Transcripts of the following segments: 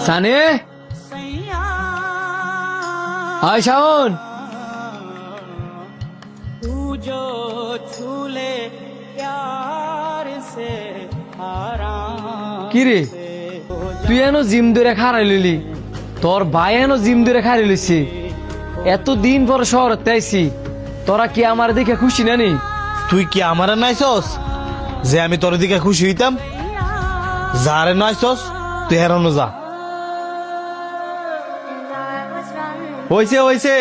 সানে আয় শাওন, কিরে তুই এনো জিম ধরে খারাই লইলি, তোর ভাই এনো জিম ধরে খারাই লইছি, এতদিন পর শহরতে আইছি, তোরা কি আমার দিকে খুশি নানি? তুই কি আমার নাইছস যে আমি তোর দিকে খুশি হইতাম? যারে নাইছস তুই হেরানো যা। হইছে হইছে,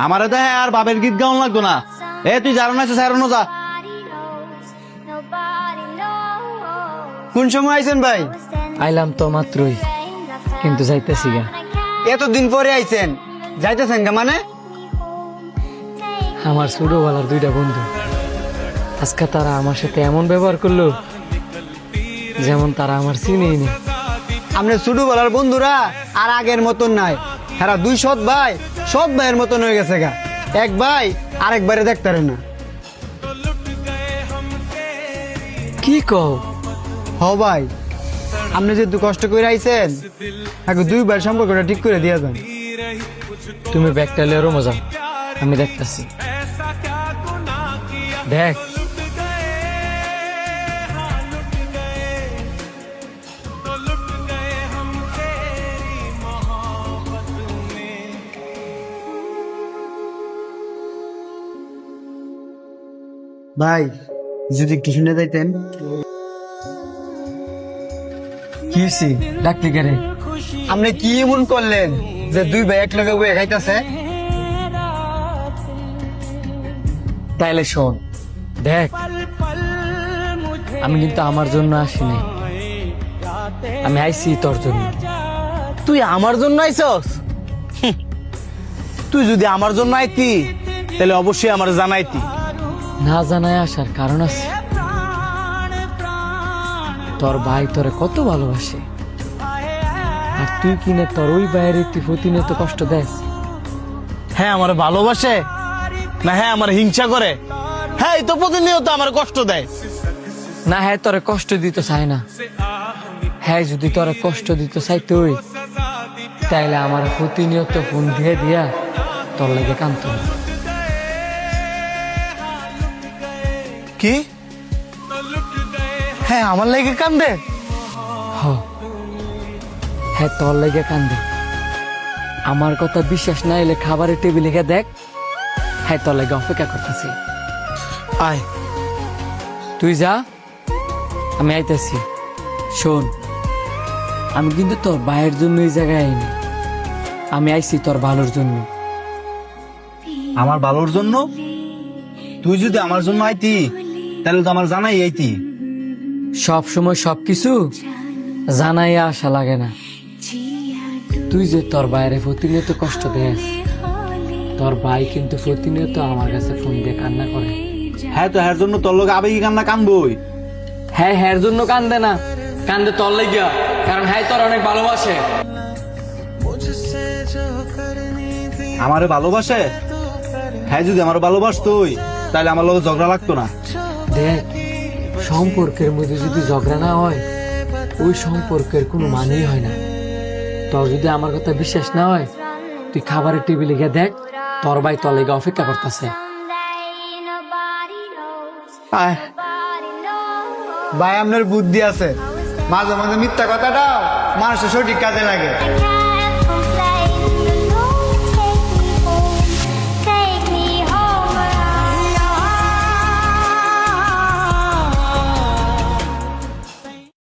আমার দেহে আর বাবের গীত গাউন লাগতো না। তুই যারো নাইছস হেরানো যা। কোন সময় আইছেন ভাই? আইলাম তো মাত্রই, কিন্তু যাইতেছি গা। এতদিন পরে আইছেন, যাইতেছেন গা মানে? আমার ছোটবেলার দুইটা বন্ধু, আজকে তারা আমার সাথে এমন ব্যবহার করলো যেমন তারা আমার চিনেই নেই। আপনি ছোটবেলার বন্ধুরা আর আগের মতন নাই, হ্যাঁ দুই সৎ ভাইয়ের মতন হয়ে গেছে গা। এক ভাই আরেকবারে দেখতারে না। কি কও? হ ভাই, আপনি যেহেতু কষ্ট করে আইছেন, আগে দুই ভাইয়ের সম্পর্কটা ঠিক করে দিয়ে যান। তুমি ব্যাগটা লেরো মজা, আমি দেখতেছি। দেখ ভাই যদি একটু শুনে যাইতেন। কি হইছে? ডাকলি কেরে? আপনি কি এমন করলেন যে দুই ভাই এক লগে বয়ে খাইতেছে? তাইলে শোন, দেখ আমি কিন্তু আমার জন্য আসিনি, আমি আইছি তোর জন্য। তুই আমার জন্য আইছস? তুই যদি আমার জন্য আইতি তাহলে অবশ্যই আমার জানাইতি। না জানায় আসার কারণ আছে, তোর ভাই তোরে কত ভালোবাসে, আর তুই কিনে তোর ওই ভাইয়ের একটি প্রতিনিয়ত কষ্ট দেস। হ্যাঁ আমার ভালোবাসে না, হ্যাঁ আমার হিংসা করে, হ্যাঁ এই তো প্রতিনিয়ত আমার কষ্ট দেয়। না হ্যাঁ তোরে কষ্ট দিতে চায় না, হ্যাঁ যদি তোরে কষ্ট দিতে চাই তুই, তাইলে আমার প্রতিনিয়ত ফোন দিয়ে দিয়া তোর লাগে কান্ত। কি? হ্যাঁ আমার লাগে কান্দে? হ্যাঁ তোর লাগে কান্দে। আমার কথা বিশ্বাস না এলে খাবারের টেবিলে গিয়ে দেখ, হ্যাঁ তোর লাগে অপেক্ষা করতেছি। আয় তুই যা, আমি আইতেছি। শোন, আমি কিন্তু তোর ভাইয়ের জন্য এই জায়গায় আইনি, আমি আইছি তোর ভালোর জন্য। আমার ভালোর জন্য? তুই যদি আমার জন্য আইতি তাহলে তো আমার জানাই আইতি। সব সময় সবকিছু জানাই আসা লাগে না। তুই যে তোর বাইরে প্রতিনিয়ত কষ্ট দেস, তোর ভাই কিন্তু প্রতিনিয়ত আমার কাছে ফোন দিয়ে কান্না করে। হ্যাঁ তো হ্যার জন্য তোর লোক আবেগী কান্না কানবই। হ্যাঁ হ্যার জন্য কান্দে না, কান্দে তোর লাগিয়া, কারণ হ্যাঁ তোর অনেক ভালোবাসে। আমারে ভালোবাসে? হ্যাঁ যদি আমার ভালোবাসতোই তাহলে আমার লোক ঝগড়া লাগতো না। দেখ, সম্পর্কের মধ্যে যদি ঝগড়া না হয়, ওই সম্পর্কের কোনো মানেই হয় না। তোর যদি আমার কথা বিশ্বাস না হয়, তুই খাবারের টেবিলে গিয়ে দেখ, তোর ভাই তোর লেগে অপেক্ষা করতেছে। আয় ভাই, আপনার বুদ্ধি আছে, মাঝে মাঝে মিথ্যা কথাটাও মানুষের সঠিক কাজে লাগে।